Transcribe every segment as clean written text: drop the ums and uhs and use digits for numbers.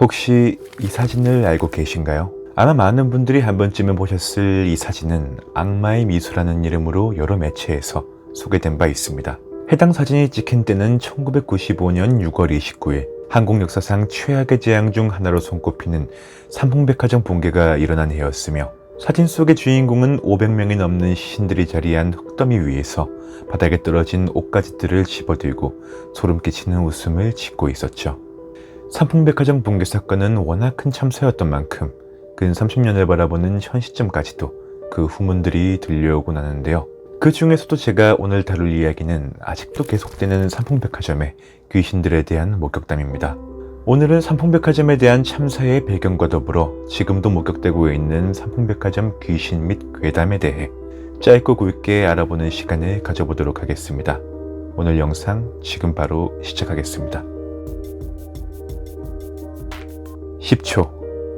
혹시 이 사진을 알고 계신가요? 아마 많은 분들이 한 번쯤은 보셨을 이 사진은 악마의 미소라는 이름으로 여러 매체에서 소개된 바 있습니다. 해당 사진이 찍힌 때는 1995년 6월 29일 한국 역사상 최악의 재앙 중 하나로 손꼽히는 삼풍백화점 붕괴가 일어난 해였으며, 사진 속의 주인공은 500명이 넘는 시신들이 자리한 흙더미 위에서 바닥에 떨어진 옷가지들을 집어들고 소름 끼치는 웃음을 짓고 있었죠. 삼풍백화점 붕괴 사건은 워낙 큰 참사였던 만큼 근 30년을 바라보는 현 시점까지도 그 후문들이 들려오곤 하는데요. 그 중에서도 제가 오늘 다룰 이야기는 아직도 계속되는 삼풍백화점의 귀신들에 대한 목격담입니다. 오늘은 삼풍백화점에 대한 참사의 배경과 더불어 지금도 목격되고 있는 삼풍백화점 귀신 및 괴담에 대해 짧고 굵게 알아보는 시간을 가져보도록 하겠습니다. 오늘 영상 지금 바로 시작하겠습니다. 10초.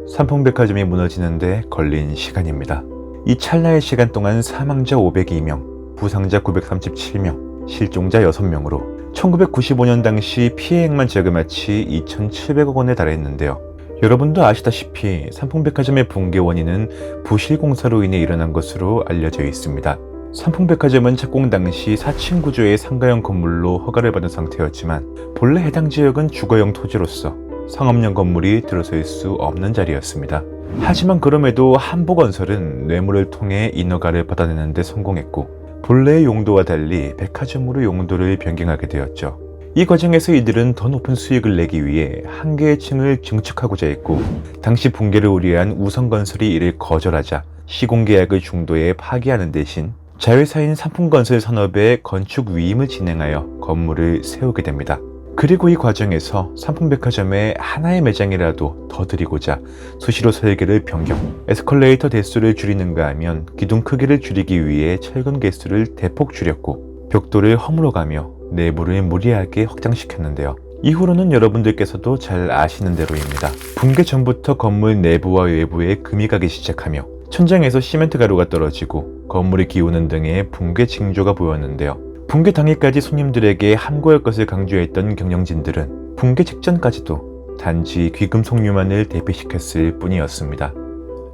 삼풍백화점이 무너지는데 걸린 시간입니다. 이 찰나의 시간 동안 사망자 502명, 부상자 937명, 실종자 6명으로 1995년 당시 피해액만 자그마치 2,700억 원에 달했는데요. 여러분도 아시다시피 삼풍백화점의 붕괴 원인은 부실공사로 인해 일어난 것으로 알려져 있습니다. 삼풍백화점은 착공 당시 4층 구조의 상가형 건물로 허가를 받은 상태였지만 본래 해당 지역은 주거용 토지로서 상업용 건물이 들어설 수 없는 자리였습니다. 하지만 그럼에도 한보건설은 뇌물을 통해 인허가를 받아내는 데 성공했고, 본래의 용도와 달리 백화점으로 용도를 변경하게 되었죠. 이 과정에서 이들은 더 높은 수익을 내기 위해 한 개의 층을 증축하고자 했고, 당시 붕괴를 우려한 우성건설이 이를 거절하자 시공계약을 중도에 파기하는 대신 자회사인 삼풍건설 산업의 건축 위임을 진행하여 건물을 세우게 됩니다. 그리고 이 과정에서 삼풍백화점에 하나의 매장이라도 더 드리고자 수시로 설계를 변경, 에스컬레이터 대수를 줄이는가 하면 기둥 크기를 줄이기 위해 철근 개수를 대폭 줄였고, 벽돌을 허물어가며 내부를 무리하게 확장시켰는데요. 이후로는 여러분들께서도 잘 아시는 대로입니다. 붕괴 전부터 건물 내부와 외부에 금이 가기 시작하며 천장에서 시멘트 가루가 떨어지고 건물이 기우는 등의 붕괴 징조가 보였는데요. 붕괴 당일까지 손님들에게 함구할 것을 강조했던 경영진들은 붕괴 직전까지도 단지 귀금속류만을 대피시켰을 뿐이었습니다.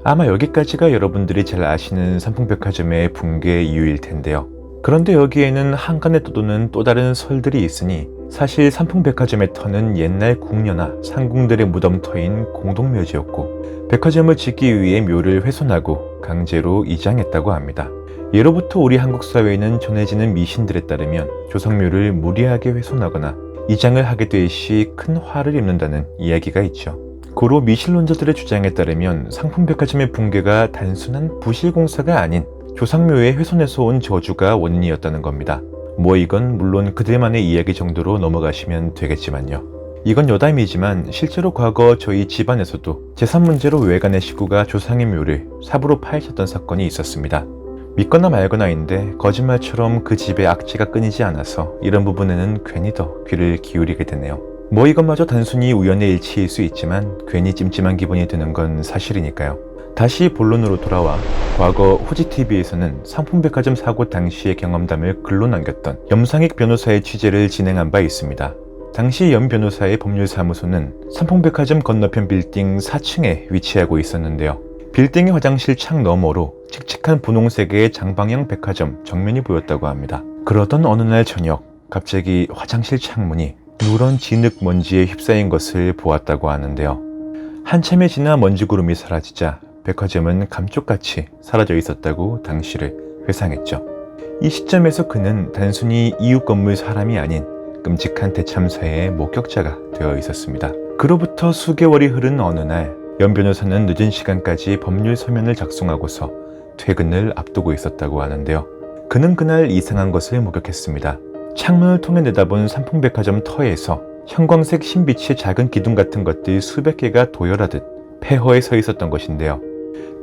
아마 여기까지가 여러분들이 잘 아시는 삼풍백화점의 붕괴 이유일 텐데요. 그런데 여기에는 한간에 떠도는 또 다른 설들이 있으니, 사실 삼풍백화점의 터는 옛날 궁녀나 상궁들의 무덤터인 공동묘지였고, 백화점을 짓기 위해 묘를 훼손하고 강제로 이장했다고 합니다. 예로부터 우리 한국 사회에는 전해지는 미신들에 따르면 조상묘를 무리하게 훼손하거나 이장을 하게 될 시 큰 화를 입는다는 이야기가 있죠. 고로 미신론자들의 주장에 따르면 상품백화점의 붕괴가 단순한 부실공사가 아닌 조상묘의 훼손에서 온 저주가 원인이었다는 겁니다. 이건 물론 그들만의 이야기 정도로 넘어가시면 되겠지만요. 이건 여담이지만 실제로 과거 저희 집안에서도 재산 문제로 외간의 식구가 조상의 묘를 삽으로 파헤쳤던 사건이 있었습니다. 믿거나 말거나인데 거짓말처럼 그 집에 악재가 끊이지 않아서 이런 부분에는 괜히 더 귀를 기울이게 되네요. 이것마저 단순히 우연의 일치일 수 있지만 괜히 찜찜한 기분이 드는 건 사실이니까요. 다시 본론으로 돌아와 과거 호지TV에서는 삼풍백화점 사고 당시의 경험담을 글로 남겼던 염상익 변호사의 취재를 진행한 바 있습니다. 당시 염 변호사의 법률사무소는 삼풍백화점 건너편 빌딩 4층에 위치하고 있었는데요. 빌딩의 화장실 창 너머로 칙칙한 분홍색의 장방형 백화점 정면이 보였다고 합니다. 그러던 어느 날 저녁, 갑자기 화장실 창문이 누런 진흙 먼지에 휩싸인 것을 보았다고 하는데요. 한참이 지나 먼지 구름이 사라지자 백화점은 감쪽같이 사라져 있었다고 당시를 회상했죠. 이 시점에서 그는 단순히 이웃 건물 사람이 아닌 끔찍한 대참사의 목격자가 되어 있었습니다. 그로부터 수개월이 흐른 어느 날, 염 변호사는 늦은 시간까지 법률 서면을 작성하고서 퇴근을 앞두고 있었다고 하는데요. 그는 그날 이상한 것을 목격했습니다. 창문을 통해 내다본 삼풍백화점 터에서 형광색 흰빛의 작은 기둥 같은 것들 수백 개가 도열하듯 폐허에 서 있었던 것인데요.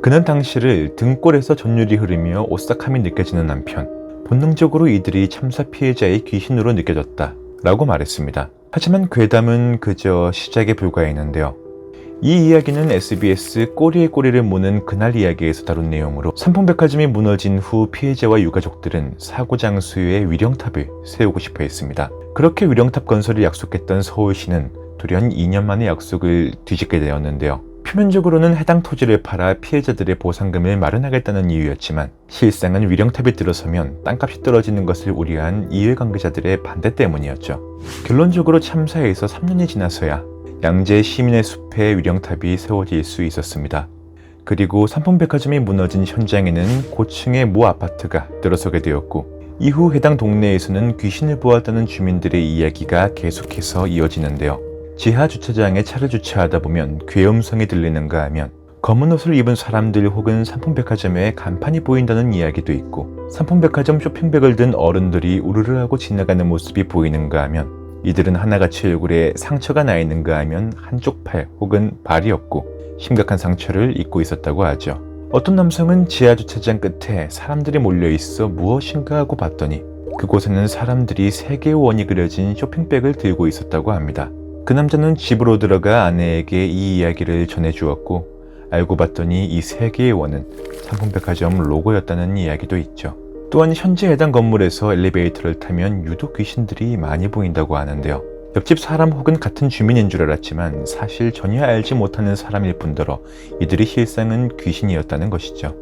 그는 당시를 등골에서 전율이 흐르며 오싹함이 느껴지는 한편 본능적으로 이들이 참사 피해자의 귀신으로 느껴졌다 라고 말했습니다. 하지만 괴담은 그저 시작에 불과했는데요. 이 이야기는 SBS 꼬리에 꼬리를 무는 그날 이야기에서 다룬 내용으로, 삼풍백화점이 무너진 후 피해자와 유가족들은 사고 장소에 위령탑을 세우고 싶어 했습니다. 그렇게 위령탑 건설을 약속했던 서울시는 돌연 2년 만에 약속을 뒤집게 되었는데요. 표면적으로는 해당 토지를 팔아 피해자들의 보상금을 마련하겠다는 이유였지만 실상은 위령탑이 들어서면 땅값이 떨어지는 것을 우려한 이해관계자들의 반대 때문이었죠. 결론적으로 참사에서 3년이 지나서야 양재 시민의 숲에 위령탑이 세워질 수 있었습니다. 그리고 삼풍백화점이 무너진 현장에는 고층의 모 아파트가 들어서게 되었고 이후 해당 동네에서는 귀신을 보았다는 주민들의 이야기가 계속해서 이어지는데요. 지하 주차장에 차를 주차하다 보면 괴음성이 들리는가 하면 검은 옷을 입은 사람들 혹은 삼풍백화점에 간판이 보인다는 이야기도 있고 삼풍백화점 쇼핑백을 든 어른들이 우르르 하고 지나가는 모습이 보이는가 하면 이들은 하나같이 얼굴에 상처가 나 있는가 하면 한쪽 팔 혹은 발이 없고 심각한 상처를 입고 있었다고 하죠. 어떤 남성은 지하 주차장 끝에 사람들이 몰려있어 무엇인가 하고 봤더니 그곳에는 사람들이 3개의 원이 그려진 쇼핑백을 들고 있었다고 합니다. 그 남자는 집으로 들어가 아내에게 이 이야기를 전해주었고 알고 봤더니 이 3개의 원은 삼풍백화점 로고였다는 이야기도 있죠. 또한 현재 해당 건물에서 엘리베이터를 타면 유독 귀신들이 많이 보인다고 하는데요. 옆집 사람 혹은 같은 주민인 줄 알았지만 사실 전혀 알지 못하는 사람일 뿐더러 이들이 실상은 귀신이었다는 것이죠.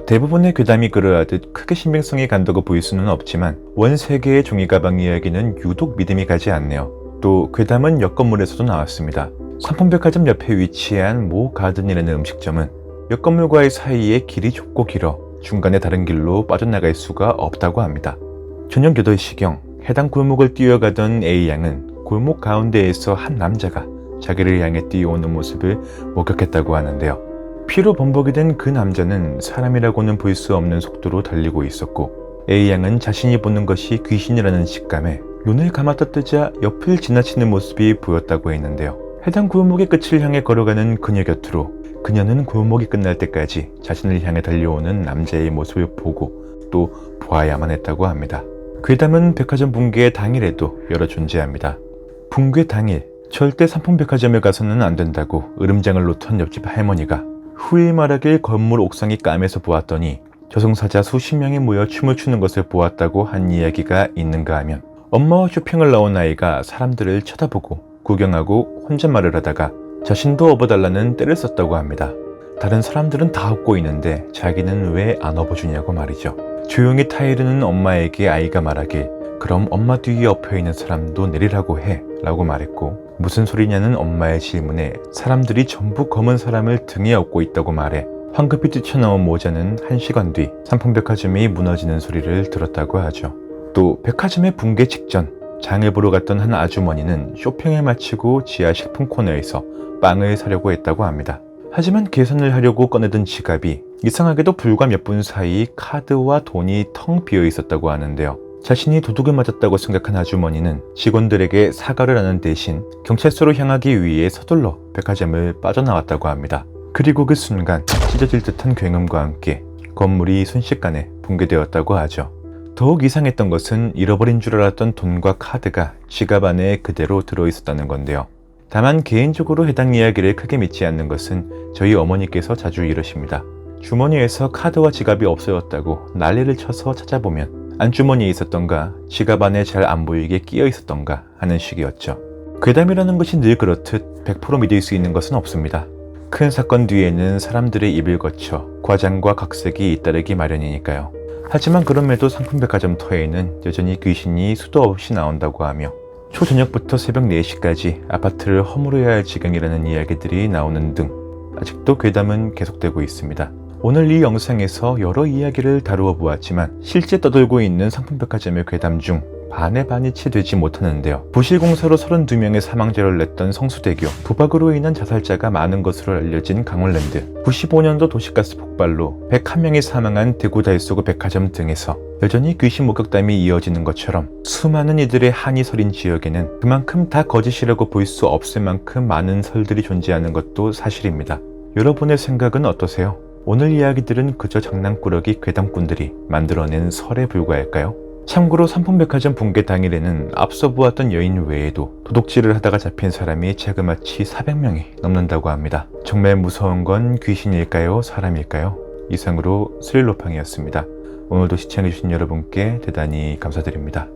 대부분의 괴담이 그러하듯 크게 신빙성이 간다고 보일 수는 없지만 원 3개의 종이 가방 이야기는 유독 믿음이 가지 않네요. 또 괴담은 옆 건물에서도 나왔습니다. 삼풍백화점 옆에 위치한 모 가든이라는 음식점은 옆 건물과의 사이에 길이 좁고 길어 중간에 다른 길로 빠져나갈 수가 없다고 합니다. 저녁 8시경 해당 골목을 뛰어가던 A양은 골목 가운데에서 한 남자가 자기를 향해 뛰어오는 모습을 목격했다고 하는데요. 피로 범벅이 된 그 남자는 사람이라고는 볼 수 없는 속도로 달리고 있었고 A양은 자신이 보는 것이 귀신이라는 직감에 눈을 감았다 뜨자 옆을 지나치는 모습이 보였다고 했는데요. 해당 골목의 끝을 향해 걸어가는 그녀 곁으로 그녀는 골목이 끝날 때까지 자신을 향해 달려오는 남자의 모습을 보고 또 보아야만 했다고 합니다. 괴담은 백화점 붕괴 당일에도 여러 존재합니다. 붕괴 당일 절대 삼풍백화점에 가서는 안 된다고 으름장을 놓던 옆집 할머니가 후일 말하길 건물 옥상이 까매서 보았더니 저승사자 수십 명이 모여 춤을 추는 것을 보았다고 한 이야기가 있는가 하면 엄마와 쇼핑을 나온 아이가 사람들을 쳐다보고 구경하고 혼잣말을 하다가 자신도 업어달라는 떼를 썼다고 합니다. 다른 사람들은 다 업고 있는데 자기는 왜 안 업어주냐고 말이죠. 조용히 타이르는 엄마에게 아이가 말하길 그럼 엄마 뒤에 엎여있는 사람도 내리라고 해 라고 말했고 무슨 소리냐는 엄마의 질문에 사람들이 전부 검은 사람을 등에 업고 있다고 말해 황급히 뛰쳐나온 모자는 1시간 뒤 삼풍백화점이 무너지는 소리를 들었다고 하죠. 또 백화점의 붕괴 직전 장을 보러 갔던 한 아주머니는 쇼핑을 마치고 지하 식품 코너에서 빵을 사려고 했다고 합니다. 하지만 계산을 하려고 꺼내던 지갑이 이상하게도 불과 몇 분 사이 카드와 돈이 텅 비어 있었다고 하는데요. 자신이 도둑을 맞았다고 생각한 아주머니는 직원들에게 사과를 하는 대신 경찰서로 향하기 위해 서둘러 백화점을 빠져나왔다고 합니다. 그리고 그 순간 찢어질 듯한 굉음과 함께 건물이 순식간에 붕괴되었다고 하죠. 더욱 이상했던 것은 잃어버린 줄 알았던 돈과 카드가 지갑 안에 그대로 들어있었다는 건데요. 다만 개인적으로 해당 이야기를 크게 믿지 않는 것은 저희 어머니께서 자주 이러십니다. 주머니에서 카드와 지갑이 없어졌다고 난리를 쳐서 찾아보면 안주머니에 있었던가 지갑 안에 잘 안 보이게 끼어 있었던가 하는 식이었죠. 괴담이라는 것이 늘 그렇듯 100% 믿을 수 있는 것은 없습니다. 큰 사건 뒤에는 사람들의 입을 거쳐 과장과 각색이 잇따르기 마련이니까요. 하지만 그럼에도 상품백화점 터에는 여전히 귀신이 수도 없이 나온다고 하며 초저녁부터 새벽 4시까지 아파트를 허물어야 할 지경이라는 이야기들이 나오는 등 아직도 괴담은 계속되고 있습니다. 오늘 이 영상에서 여러 이야기를 다루어 보았지만 실제 떠돌고 있는 상품백화점의 괴담 중 반의 반이 채 되지 못하는데요. 부실공사로 32명의 사망자를 냈던 성수대교, 부박으로 인한 자살자가 많은 것으로 알려진 강원랜드, 95년도 도시가스 폭발로 101명이 사망한 대구 달서구 백화점 등에서 여전히 귀신 목격담이 이어지는 것처럼 수많은 이들의 한이 서린 지역에는 그만큼 다 거짓이라고 볼 수 없을 만큼 많은 설들이 존재하는 것도 사실입니다. 여러분의 생각은 어떠세요? 오늘 이야기들은 그저 장난꾸러기 괴담꾼들이 만들어낸 설에 불과할까요? 참고로 삼풍백화점 붕괴 당일에는 앞서 보았던 여인 외에도 도둑질을 하다가 잡힌 사람이 자그마치 400명이 넘는다고 합니다. 정말 무서운 건 귀신일까요? 사람일까요? 이상으로 스릴로팡이었습니다. 오늘도 시청해주신 여러분께 대단히 감사드립니다.